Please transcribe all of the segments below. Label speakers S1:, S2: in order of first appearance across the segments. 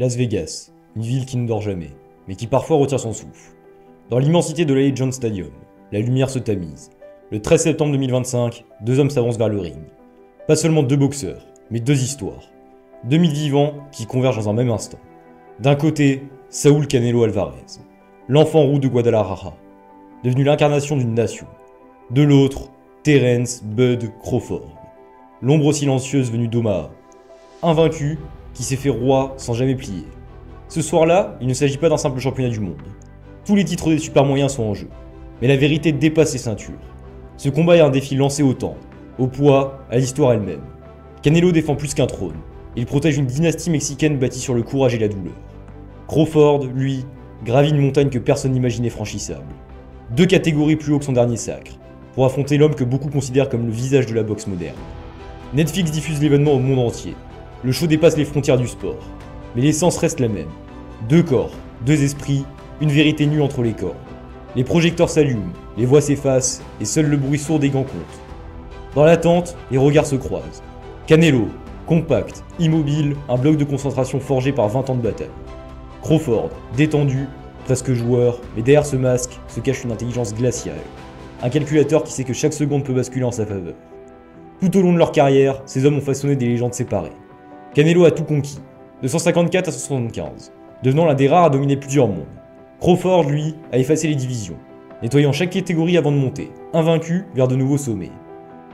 S1: Las Vegas, une ville qui ne dort jamais, mais qui parfois retient son souffle. Dans l'immensité de l'Allegiant Stadium, la lumière se tamise. Le 13 septembre 2025, deux hommes s'avancent vers le ring. Pas seulement deux boxeurs, mais deux histoires. Deux mythes vivants qui convergent dans un même instant. D'un côté, Saúl Canelo Alvarez, l'enfant roux de Guadalajara, devenu l'incarnation d'une nation. De l'autre, Terence Bud Crawford, l'ombre silencieuse venue d'Omaha. Invaincu, qui s'est fait roi sans jamais plier. Ce soir-là, il ne s'agit pas d'un simple championnat du monde. Tous les titres des super moyens sont en jeu. Mais la vérité dépasse les ceintures. Ce combat est un défi lancé au temps, au poids, à l'histoire elle-même. Canelo défend plus qu'un trône. Il protège une dynastie mexicaine bâtie sur le courage et la douleur. Crawford, lui, gravit une montagne que personne n'imaginait franchissable. Deux catégories plus haut que son dernier sacre, pour affronter l'homme que beaucoup considèrent comme le visage de la boxe moderne. Netflix diffuse l'événement au monde entier. Le show dépasse les frontières du sport. Mais l'essence reste la même. Deux corps, deux esprits, une vérité nue entre les corps. Les projecteurs s'allument, les voix s'effacent, et seul le bruit sourd des gants compte. Dans l'attente, les regards se croisent. Canelo, compact, immobile, un bloc de concentration forgé par 20 ans de bataille. Crawford, détendu, presque joueur, mais derrière ce masque se cache une intelligence glaciale. Un calculateur qui sait que chaque seconde peut basculer en sa faveur. Tout au long de leur carrière, ces hommes ont façonné des légendes séparées. Canelo a tout conquis, de 154 à 175, devenant l'un des rares à dominer plusieurs mondes. Crawford, lui, a effacé les divisions, nettoyant chaque catégorie avant de monter, invaincu vers de nouveaux sommets.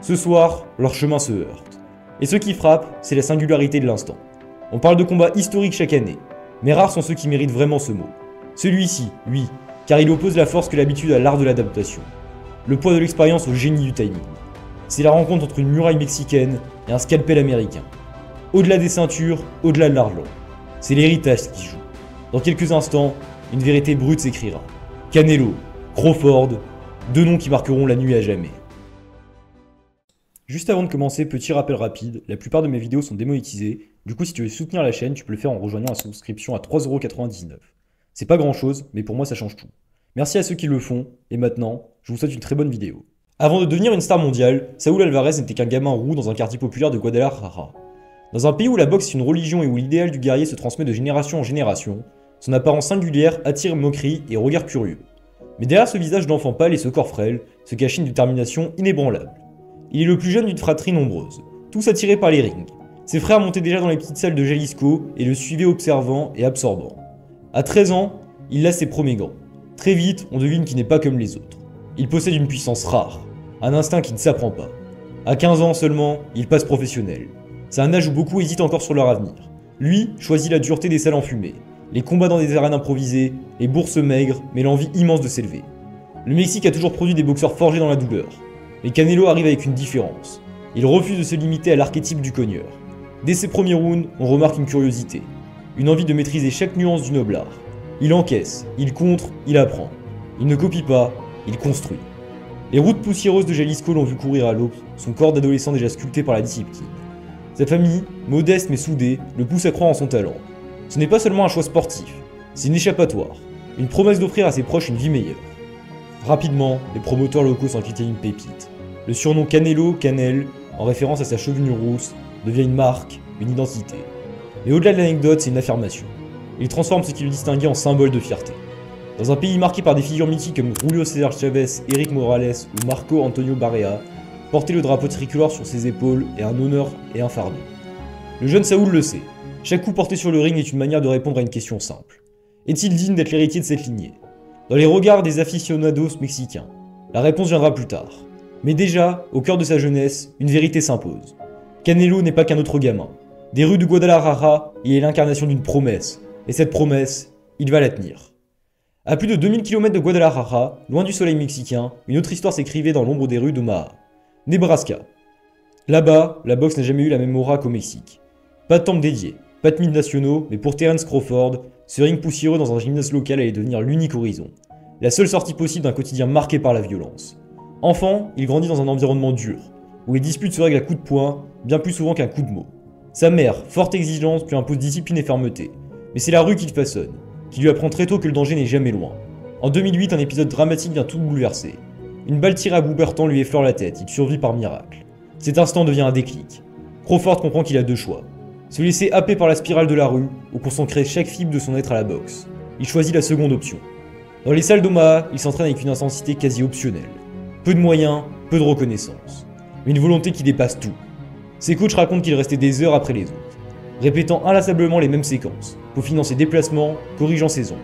S1: Ce soir, leurs chemins se heurtent. Et ce qui frappe, c'est la singularité de l'instant. On parle de combats historiques chaque année, mais rares sont ceux qui méritent vraiment ce mot. Celui-ci, oui, car il oppose la force que l'habitude à l'art de l'adaptation. Le poids de l'expérience au génie du timing. C'est la rencontre entre une muraille mexicaine et un scalpel américain. Au-delà des ceintures, au-delà de l'argent. C'est l'héritage qui joue. Dans quelques instants, une vérité brute s'écrira. Canelo, Crawford, deux noms qui marqueront la nuit à jamais. Juste avant de commencer, petit rappel rapide, la plupart de mes vidéos sont démonétisées, du coup si tu veux soutenir la chaîne, tu peux le faire en rejoignant la souscription à 3,99€. C'est pas grand chose, mais pour moi ça change tout. Merci à ceux qui le font, et maintenant, je vous souhaite une très bonne vidéo. Avant de devenir une star mondiale, Saúl Alvarez n'était qu'un gamin roux dans un quartier populaire de Guadalajara. Dans un pays où la boxe est une religion et où l'idéal du guerrier se transmet de génération en génération, son apparence singulière attire moquerie et regard curieux. Mais derrière ce visage d'enfant pâle et ce corps frêle, se cachait une détermination inébranlable. Il est le plus jeune d'une fratrie nombreuse, tous attirés par les rings. Ses frères montaient déjà dans les petites salles de Jalisco et le suivaient observant et absorbant. À 13 ans, il laisse ses premiers gants. Très vite, on devine qu'il n'est pas comme les autres. Il possède une puissance rare, un instinct qui ne s'apprend pas. À 15 ans seulement, il passe professionnel. C'est un âge où beaucoup hésitent encore sur leur avenir. Lui choisit la dureté des salles enfumées, les combats dans des arènes improvisées, les bourses maigres, mais l'envie immense de s'élever. Le Mexique a toujours produit des boxeurs forgés dans la douleur. Mais Canelo arrive avec une différence. Il refuse de se limiter à l'archétype du cogneur. Dès ses premiers rounds, on remarque une curiosité, une envie de maîtriser chaque nuance du noble art. Il encaisse, il contre, il apprend. Il ne copie pas, il construit. Les routes poussiéreuses de Jalisco l'ont vu courir à l'aube, son corps d'adolescent déjà sculpté par la discipline. Sa famille, modeste mais soudée, le pousse à croire en son talent. Ce n'est pas seulement un choix sportif, c'est une échappatoire, une promesse d'offrir à ses proches une vie meilleure. Rapidement, les promoteurs locaux s'en quittent une pépite. Le surnom Canelo, Canel, en référence à sa chevelure rousse, devient une marque, une identité. Mais au-delà de l'anecdote, c'est une affirmation. Il transforme ce qui le distinguait en symbole de fierté. Dans un pays marqué par des figures mythiques comme Julio César Chavez, Eric Morales ou Marco Antonio Barrea, porter le drapeau tricolore sur ses épaules est un honneur et un fardeau. Le jeune Saúl le sait. Chaque coup porté sur le ring est une manière de répondre à une question simple. Est-il digne d'être l'héritier de cette lignée? Dans les regards des aficionados mexicains, la réponse viendra plus tard. Mais déjà, au cœur de sa jeunesse, une vérité s'impose. Canelo n'est pas qu'un autre gamin. Des rues de Guadalajara, il est l'incarnation d'une promesse. Et cette promesse, il va la tenir. À plus de 2000 km de Guadalajara, loin du soleil mexicain, une autre histoire s'écrivait dans l'ombre des rues d'Omaha. Nebraska. Là-bas, la boxe n'a jamais eu la même aura qu'au Mexique. Pas de temple dédié, pas de mythes nationaux, mais pour Terence Crawford, ce ring poussiéreux dans un gymnase local allait devenir l'unique horizon. La seule sortie possible d'un quotidien marqué par la violence. Enfant, il grandit dans un environnement dur, où les disputes se règlent à coups de poing, bien plus souvent qu'un coup de mot. Sa mère, forte exigence, lui impose discipline et fermeté. Mais c'est la rue qui le façonne, qui lui apprend très tôt que le danger n'est jamais loin. En 2008, un épisode dramatique vient tout bouleverser. Une balle tirée à bout portant lui effleure la tête, il survit par miracle. Cet instant devient un déclic. Crawford comprend qu'il a deux choix. Se laisser happer par la spirale de la rue ou consacrer chaque fibre de son être à la boxe. Il choisit la seconde option. Dans les salles d'Omaha, il s'entraîne avec une intensité quasi optionnelle. Peu de moyens, peu de reconnaissance. Mais une volonté qui dépasse tout. Ses coachs racontent qu'il restait des heures après les autres, répétant inlassablement les mêmes séquences, peaufinant ses déplacements, corrigeant ses ombres.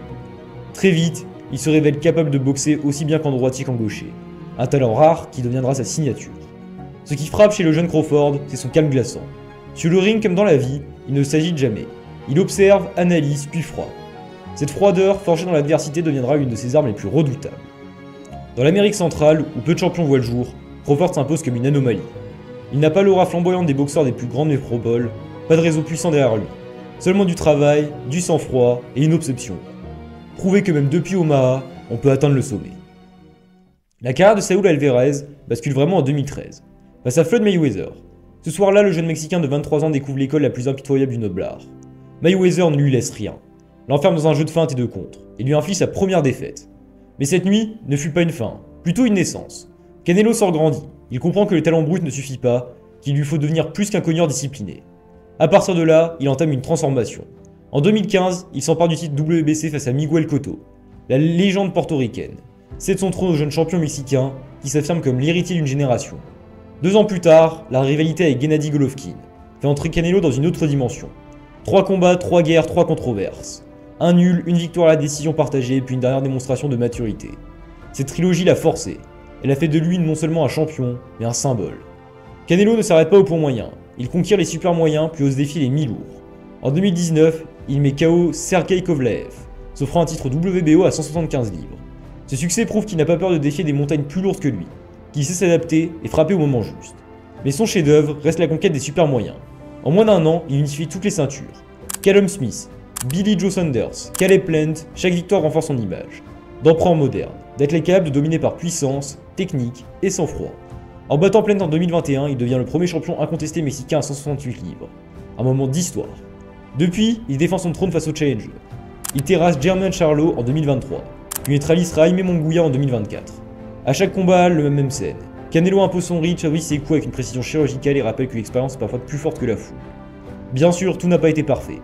S1: Très vite, il se révèle capable de boxer aussi bien qu'en droitier qu'en gaucher. Un talent rare qui deviendra sa signature. Ce qui frappe chez le jeune Crawford, c'est son calme glaçant. Sur le ring comme dans la vie, il ne s'agite jamais. Il observe, analyse, puis froid. Cette froideur, forgée dans l'adversité, deviendra une de ses armes les plus redoutables. Dans l'Amérique centrale, où peu de champions voient le jour, Crawford s'impose comme une anomalie. Il n'a pas l'aura flamboyante des boxeurs des plus grandes métropoles, pas de réseau puissant derrière lui. Seulement du travail, du sang-froid et une obsession. Prouver que même depuis Omaha, on peut atteindre le sommet. La carrière de Saúl Alvarez bascule vraiment en 2013, face à Floyd Mayweather. Ce soir-là, le jeune Mexicain de 23 ans découvre l'école la plus impitoyable du noble art. Mayweather ne lui laisse rien, l'enferme dans un jeu de feintes et de contres, et lui inflige sa première défaite. Mais cette nuit ne fut pas une fin, plutôt une naissance. Canelo sort grandi, il comprend que le talent brut ne suffit pas, qu'il lui faut devenir plus qu'un cogneur discipliné. À partir de là, il entame une transformation. En 2015, il s'empare du titre WBC face à Miguel Cotto, la légende portoricaine. Cède son trône au jeune champion mexicain, qui s'affirme comme l'héritier d'une génération. 2 ans plus tard, la rivalité avec Gennady Golovkin fait entrer Canelo dans une autre dimension. 3 combats, 3 guerres, 3 controverses. Un nul, une victoire à la décision partagée, puis une dernière démonstration de maturité. Cette trilogie l'a forcé. Elle a fait de lui non seulement un champion, mais un symbole. Canelo ne s'arrête pas au point moyen. Il conquiert les super moyens, puis ose défier les mi-lourds. En 2019, il met KO Sergey Kovalev, s'offrant un titre WBO à 175 livres. Ce succès prouve qu'il n'a pas peur de défier des montagnes plus lourdes que lui, qu'il sait s'adapter et frapper au moment juste. Mais son chef-d'œuvre reste la conquête des super moyens. En moins d'1 an, il unifie toutes les ceintures. Callum Smith, Billy Joe Saunders, Caleb Plant, chaque victoire renforce son image. D'emprunt moderne, d'être capable de dominer par puissance, technique et sang-froid. En battant Plant en 2021, il devient le premier champion incontesté mexicain à 168 livres. Un moment d'histoire. Depuis, il défend son trône face au challenger. Il terrasse Jermell Charlo en 2023, puis neutralise Jaime Munguia en 2024. A chaque combat, le même scène. Canelo impose son reach, choisit ses coups avec une précision chirurgicale et rappelle que l'expérience est parfois plus forte que la foule. Bien sûr, tout n'a pas été parfait.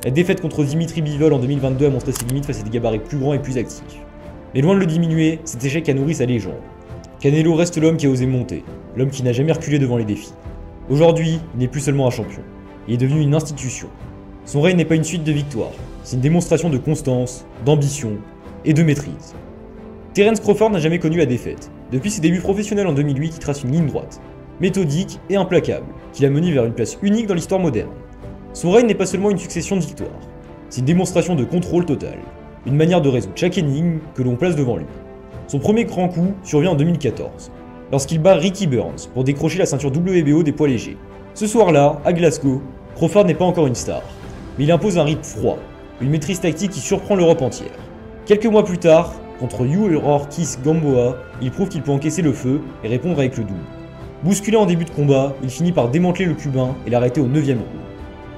S1: La défaite contre Dimitri Bivol en 2022 a montré ses limites face à des gabarits plus grands et plus actifs. Mais loin de le diminuer, cet échec a nourri sa légende. Canelo reste l'homme qui a osé monter, l'homme qui n'a jamais reculé devant les défis. Aujourd'hui, il n'est plus seulement un champion, il est devenu une institution. Son règne n'est pas une suite de victoires, c'est une démonstration de constance, d'ambition et de maîtrise. Terence Crawford n'a jamais connu la défaite. Depuis ses débuts professionnels en 2008, il trace une ligne droite, méthodique et implacable, qui l'a mené vers une place unique dans l'histoire moderne. Son règne n'est pas seulement une succession de victoires, c'est une démonstration de contrôle total, une manière de résoudre chaque énigme que l'on place devant lui. Son premier grand coup survient en 2014, lorsqu'il bat Ricky Burns pour décrocher la ceinture WBO des poids légers. Ce soir-là, à Glasgow, Crawford n'est pas encore une star, mais il impose un rythme froid, une maîtrise tactique qui surprend l'Europe entière. Quelques mois plus tard, contre Yu Ortiz Gamboa, il prouve qu'il peut encaisser le feu et répondre avec le double. Bousculé en début de combat, il finit par démanteler le Cubain et l'arrêter au 9e round.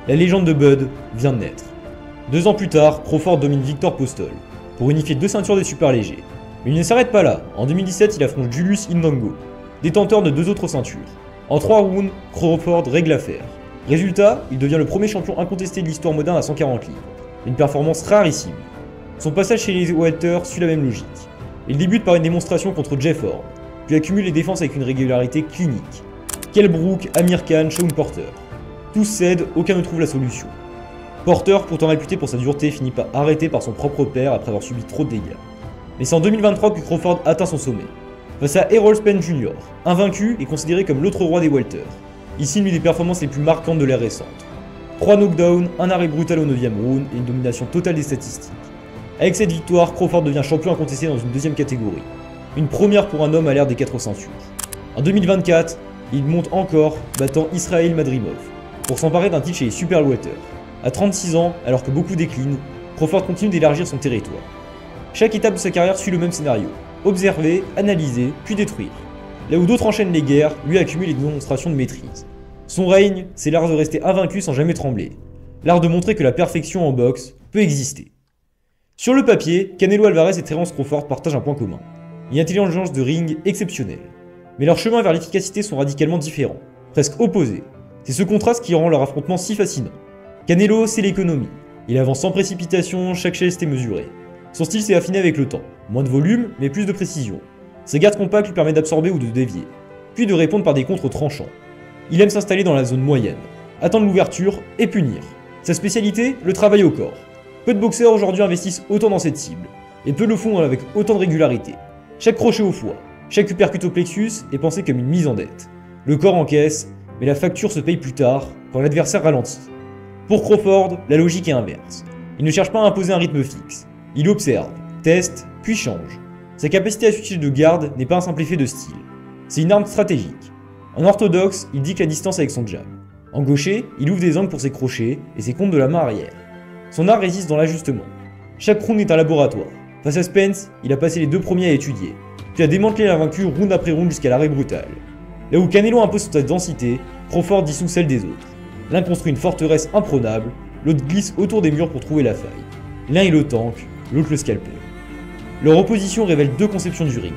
S1: La légende de Bud vient de naître. 2 ans plus tard, Crawford domine Victor Postol pour unifier 2 ceintures des super légers. Mais il ne s'arrête pas là. En 2017, il affronte Julius Indongo, détenteur de 2 autres ceintures. En 3 rounds, Crawford règle l'affaire. Résultat, il devient le premier champion incontesté de l'histoire moderne à 140 livres. Une performance rarissime. Son passage chez les Welter suit la même logique. Il débute par une démonstration contre Jeff Horn, puis accumule les défenses avec une régularité clinique. Kell Brook, Amir Khan, Shawn Porter. Tous cèdent, aucun ne trouve la solution. Porter, pourtant réputé pour sa dureté, finit par arrêter par son propre père après avoir subi trop de dégâts. Mais c'est en 2023 que Crawford atteint son sommet. Face à Errol Spence Jr., invaincu et considéré comme l'autre roi des Welter. Il signe l'une des performances les plus marquantes de l'ère récente. 3 knockdowns, un arrêt brutal au 9e round et une domination totale des statistiques. Avec cette victoire, Crawford devient champion incontesté dans une 2e catégorie. Une première pour un homme à l'ère des 4 ceintures. En 2024, il monte encore, battant Israil Madrimov, pour s'emparer d'un titre chez les Super Welter. À 36 ans, alors que beaucoup déclinent, Crawford continue d'élargir son territoire. Chaque étape de sa carrière suit le même scénario. Observer, analyser, puis détruire. Là où d'autres enchaînent les guerres, lui accumule les démonstrations de maîtrise. Son règne, c'est l'art de rester invaincu sans jamais trembler. L'art de montrer que la perfection en boxe peut exister. Sur le papier, Canelo Alvarez et Terence Crawford partagent un point commun. Une intelligence de ring exceptionnelle. Mais leurs chemins vers l'efficacité sont radicalement différents, presque opposés. C'est ce contraste qui rend leur affrontement si fascinant. Canelo, c'est l'économie. Il avance sans précipitation, chaque geste est mesuré. Son style s'est affiné avec le temps. Moins de volume, mais plus de précision. Ses gardes compacts lui permettent d'absorber ou de dévier, puis de répondre par des contres tranchants. Il aime s'installer dans la zone moyenne, attendre l'ouverture et punir. Sa spécialité, le travail au corps. Peu de boxeurs aujourd'hui investissent autant dans cette cible, et peu le font avec autant de régularité. Chaque crochet au foie, chaque uppercut au plexus est pensé comme une mise en dette. Le corps encaisse, mais la facture se paye plus tard, quand l'adversaire ralentit. Pour Crawford, la logique est inverse. Il ne cherche pas à imposer un rythme fixe. Il observe, teste, puis change. Sa capacité à switcher de garde n'est pas un simple effet de style. C'est une arme stratégique. En orthodoxe, il dicte la distance avec son jab. En gaucher, il ouvre des angles pour ses crochets et ses comptes de la main arrière. Son art résiste dans l'ajustement. Chaque round est un laboratoire. Face à Spence, il a passé les 2 premiers à étudier, puis a démantelé l'invaincu round après round jusqu'à l'arrêt brutal. Là où Canelo impose sa densité, Crawford dissout celle des autres. L'un construit une forteresse imprenable, l'autre glisse autour des murs pour trouver la faille. L'un est le tank, l'autre le scalpel. Leur opposition révèle 2 conceptions du ring.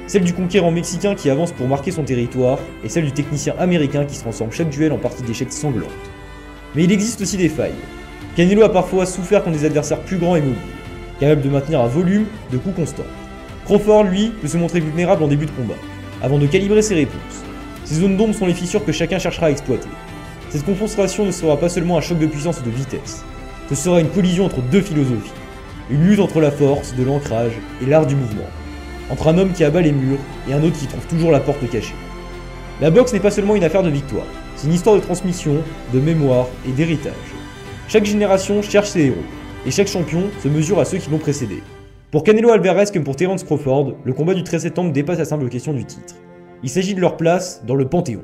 S1: Celle du conquérant mexicain qui avance pour marquer son territoire, et celle du technicien américain qui se transforme chaque duel en partie d'échecs sanglante. Mais il existe aussi des failles. Canelo a parfois souffert contre des adversaires plus grands et mobiles, capables de maintenir un volume de coups constants. Crawford, lui, peut se montrer vulnérable en début de combat, avant de calibrer ses réponses. Ces zones d'ombre sont les fissures que chacun cherchera à exploiter. Cette confrontation ne sera pas seulement un choc de puissance ou de vitesse, ce sera une collision entre 2 philosophies. Une lutte entre la force, de l'ancrage et l'art du mouvement. Entre un homme qui abat les murs et un autre qui trouve toujours la porte cachée. La boxe n'est pas seulement une affaire de victoire, c'est une histoire de transmission, de mémoire et d'héritage. Chaque génération cherche ses héros, et chaque champion se mesure à ceux qui l'ont précédé. Pour Canelo Alvarez comme pour Terence Crawford, le combat du 13 septembre dépasse la simple question du titre. Il s'agit de leur place dans le Panthéon.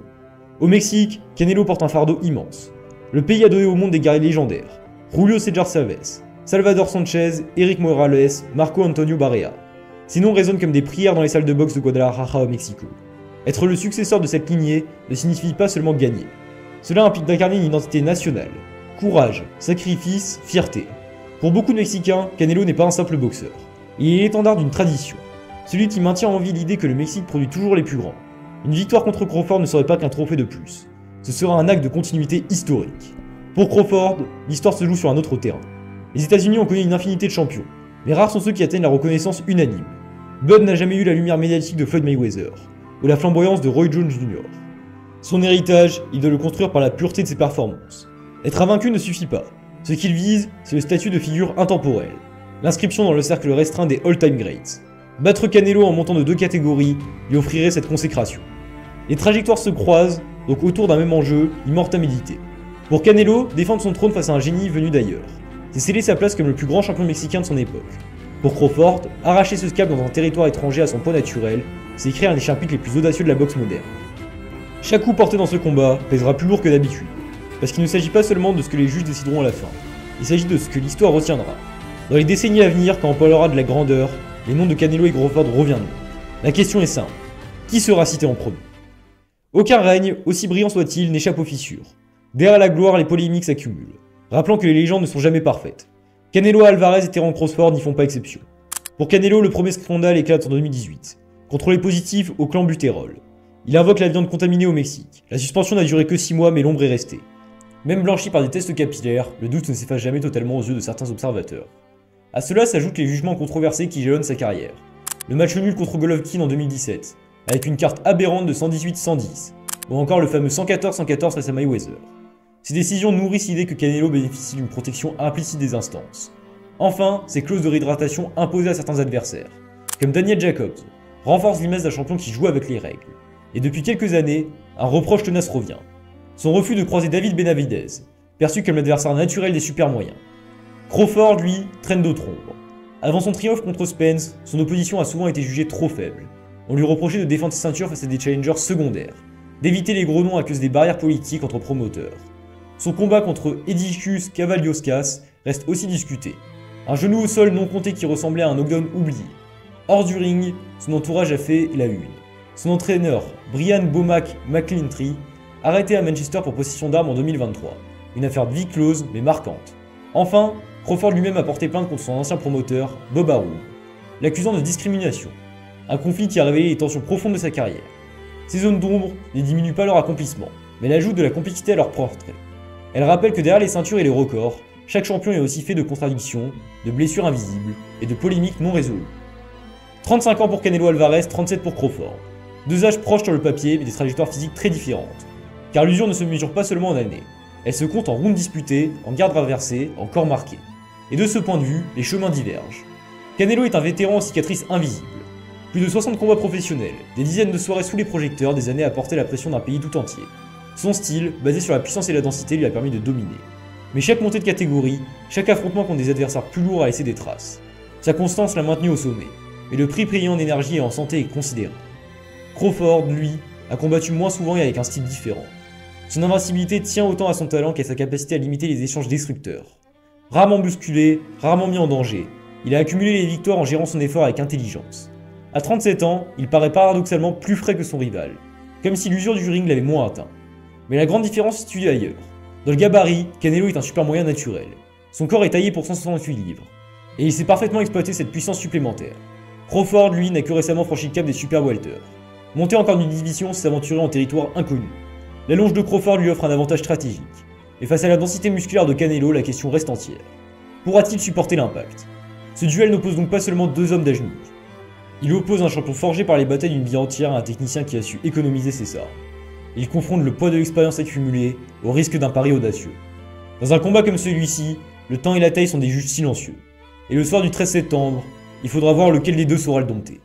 S1: Au Mexique, Canelo porte un fardeau immense. Le pays a donné au monde des guerriers légendaires. Julio César Chavez, Salvador Sanchez, Eric Morales, Marco Antonio Barrera. Ces noms résonnent comme des prières dans les salles de boxe de Guadalajara au Mexico. Être le successeur de cette lignée ne signifie pas seulement gagner. Cela implique d'incarner une identité nationale. Courage, sacrifice, fierté. Pour beaucoup de Mexicains, Canelo n'est pas un simple boxeur. Il est l'étendard d'une tradition. Celui qui maintient en vie l'idée que le Mexique produit toujours les plus grands. Une victoire contre Crawford ne serait pas qu'un trophée de plus. Ce sera un acte de continuité historique. Pour Crawford, l'histoire se joue sur un autre terrain. Les États-Unis ont connu une infinité de champions, mais rares sont ceux qui atteignent la reconnaissance unanime. Bud n'a jamais eu la lumière médiatique de Floyd Mayweather, ou la flamboyance de Roy Jones Jr. Son héritage, il doit le construire par la pureté de ses performances. Être invaincu ne suffit pas. Ce qu'il vise, c'est le statut de figure intemporelle. L'inscription dans le cercle restreint des all-time greats. Battre Canelo en montant de 2 catégories lui offrirait cette consécration. Les trajectoires se croisent, donc autour d'un même enjeu, immortalité. Pour Canelo, défendre son trône face à un génie venu d'ailleurs. C'est sceller sa place comme le plus grand champion mexicain de son époque. Pour Crawford, arracher ce scalp dans un territoire étranger à son poids naturel, c'est écrire un des chapitres les plus audacieux de la boxe moderne. Chaque coup porté dans ce combat pèsera plus lourd que d'habitude, parce qu'il ne s'agit pas seulement de ce que les juges décideront à la fin, il s'agit de ce que l'histoire retiendra. Dans les décennies à venir, quand on parlera de la grandeur, les noms de Canelo et Crawford reviendront. La question est simple, qui sera cité en premier? Aucun règne, aussi brillant soit-il, n'échappe aux fissures. Derrière la gloire, les polémiques s'accumulent, rappelant que les légendes ne sont jamais parfaites. Canelo Alvarez et Terence Crawford n'y font pas exception. Pour Canelo, le premier scandale éclate en 2018. Contrôlé positif au clan Butérol. Il invoque la viande contaminée au Mexique. La suspension n'a duré que 6 mois, mais l'ombre est restée. Même blanchi par des tests capillaires, le doute ne s'efface jamais totalement aux yeux de certains observateurs. À cela s'ajoutent les jugements controversés qui jalonnent sa carrière. Le match nul contre Golovkin en 2017, avec une carte aberrante de 118-110, ou encore le fameux 114-114 face à Mayweather. Ces décisions nourrissent l'idée que Canelo bénéficie d'une protection implicite des instances. Enfin, ces clauses de réhydratation imposées à certains adversaires, comme Daniel Jacobs, renforcent l'image d'un champion qui joue avec les règles. Et depuis quelques années, un reproche tenace revient. Son refus de croiser David Benavidez, perçu comme l'adversaire naturel des super moyens. Crawford, lui, traîne d'autres ombres. Avant son triomphe contre Spence, son opposition a souvent été jugée trop faible. On lui reprochait de défendre ses ceintures face à des challengers secondaires, d'éviter les gros noms à cause des barrières politiques entre promoteurs. Son combat contre Edicius Cavalioscas reste aussi discuté. Un genou au sol non compté qui ressemblait à un knockdown oublié. Hors du ring, son entourage a fait la une. Son entraîneur, Brian Bomack McClintrey, arrêté à Manchester pour possession d'armes en 2023. Une affaire de vie close mais marquante. Enfin, Crawford lui-même a porté plainte contre son ancien promoteur, Bob Arum, l'accusant de discrimination. Un conflit qui a révélé les tensions profondes de sa carrière. Ces zones d'ombre ne diminuent pas leur accomplissement, mais elles ajoutent de la complexité à leur portrait. Elle rappelle que derrière les ceintures et les records, chaque champion est aussi fait de contradictions, de blessures invisibles et de polémiques non résolues. 35 ans pour Canelo Alvarez, 37 pour Crawford. Deux âges proches sur le papier, mais des trajectoires physiques très différentes. Car l'usure ne se mesure pas seulement en années, elle se compte en rounds disputés, en gardes traversées, en corps marqués. Et de ce point de vue, les chemins divergent. Canelo est un vétéran aux cicatrices invisibles. Plus de 60 combats professionnels, des dizaines de soirées sous les projecteurs, des années à porter la pression d'un pays tout entier. Son style, basé sur la puissance et la densité, lui a permis de dominer. Mais chaque montée de catégorie, chaque affrontement contre des adversaires plus lourds a laissé des traces. Sa constance l'a maintenu au sommet, mais le prix payé en énergie et en santé est considéré. Crawford, lui, a combattu moins souvent et avec un style différent. Son invincibilité tient autant à son talent qu'à sa capacité à limiter les échanges destructeurs. Rarement bousculé, rarement mis en danger, il a accumulé les victoires en gérant son effort avec intelligence. À 37 ans, il paraît paradoxalement plus frais que son rival, comme si l'usure du ring l'avait moins atteint. Mais la grande différence se situe ailleurs. Dans le gabarit, Canelo est un super moyen naturel. Son corps est taillé pour 168 livres. Et il sait parfaitement exploiter cette puissance supplémentaire. Crawford, lui, n'a que récemment franchi le cap des super welters. Monter encore d'une division, c'est s'aventurer en territoire inconnu. La longe de Crawford lui offre un avantage stratégique. Et face à la densité musculaire de Canelo, la question reste entière. Pourra-t-il supporter l'impact? Ce duel n'oppose donc pas seulement deux hommes d'âge unique. Il oppose un champion forgé par les batailles d'une vie entière à un technicien qui a su économiser ses sorts. Il confronte le poids de l'expérience accumulée au risque d'un pari audacieux. Dans un combat comme celui-ci, le temps et la taille sont des juges silencieux. Et le soir du 13 septembre, il faudra voir lequel des deux saura le dompter.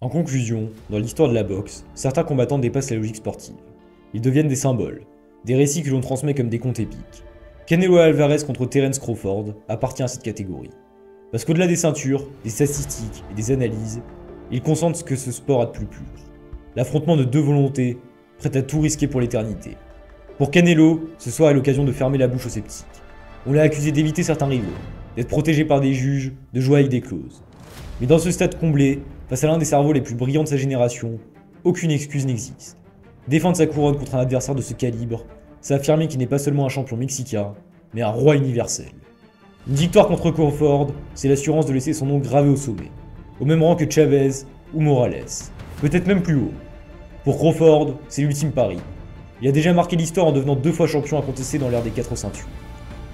S1: En conclusion, dans l'histoire de la boxe, certains combattants dépassent la logique sportive. Ils deviennent des symboles, des récits que l'on transmet comme des contes épiques. Canelo Alvarez contre Terence Crawford appartient à cette catégorie. Parce qu'au-delà des ceintures, des statistiques et des analyses, ils consentent ce que ce sport a de plus pur. L'affrontement de deux volontés, prêtes à tout risquer pour l'éternité. Pour Canelo, ce soir est l'occasion de fermer la bouche aux sceptiques. On l'a accusé d'éviter certains rivaux, d'être protégé par des juges, de jouer avec des clauses. Mais dans ce stade comblé, face à l'un des cerveaux les plus brillants de sa génération, aucune excuse n'existe. Défendre sa couronne contre un adversaire de ce calibre, c'est affirmer qu'il n'est pas seulement un champion mexicain, mais un roi universel. Une victoire contre Crawford, c'est l'assurance de laisser son nom gravé au sommet, au même rang que Chavez ou Morales, peut-être même plus haut. Pour Crawford, c'est l'ultime pari. Il a déjà marqué l'histoire en devenant 2 fois champion incontesté dans l'ère des 4 ceintures.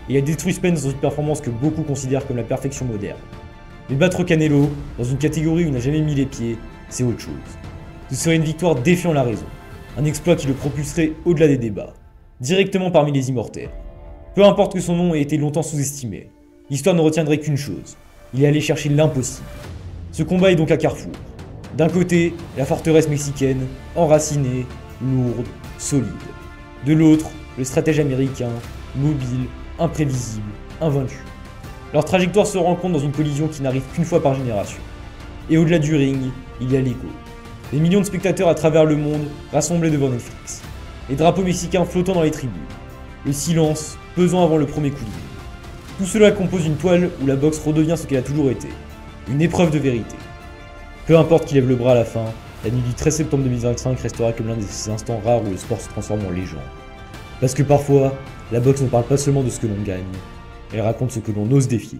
S1: Et il a détruit Spence dans une performance que beaucoup considèrent comme la perfection moderne. Mais battre Canelo, dans une catégorie où il n'a jamais mis les pieds, c'est autre chose. Ce serait une victoire défiant la raison, un exploit qui le propulserait au-delà des débats, directement parmi les immortels. Peu importe que son nom ait été longtemps sous-estimé, l'histoire ne retiendrait qu'une chose, il est allé chercher l'impossible. Ce combat est donc à carrefour. D'un côté, la forteresse mexicaine, enracinée, lourde, solide. De l'autre, le stratège américain, mobile, imprévisible, invaincu. Leur trajectoire se rencontre dans une collision qui n'arrive qu'une fois par génération. Et au-delà du ring, il y a l'ego. Des millions de spectateurs à travers le monde rassemblés devant Netflix. Les drapeaux mexicains flottant dans les tribunes. Le silence pesant avant le premier coup de ligne. Tout cela compose une toile où la boxe redevient ce qu'elle a toujours été. Une épreuve de vérité. Peu importe qui lève le bras à la fin, la nuit du 13 septembre 2025 restera comme l'un de ces instants rares où le sport se transforme en légende. Parce que parfois, la boxe ne parle pas seulement de ce que l'on gagne, elle raconte ce que l'on ose défier.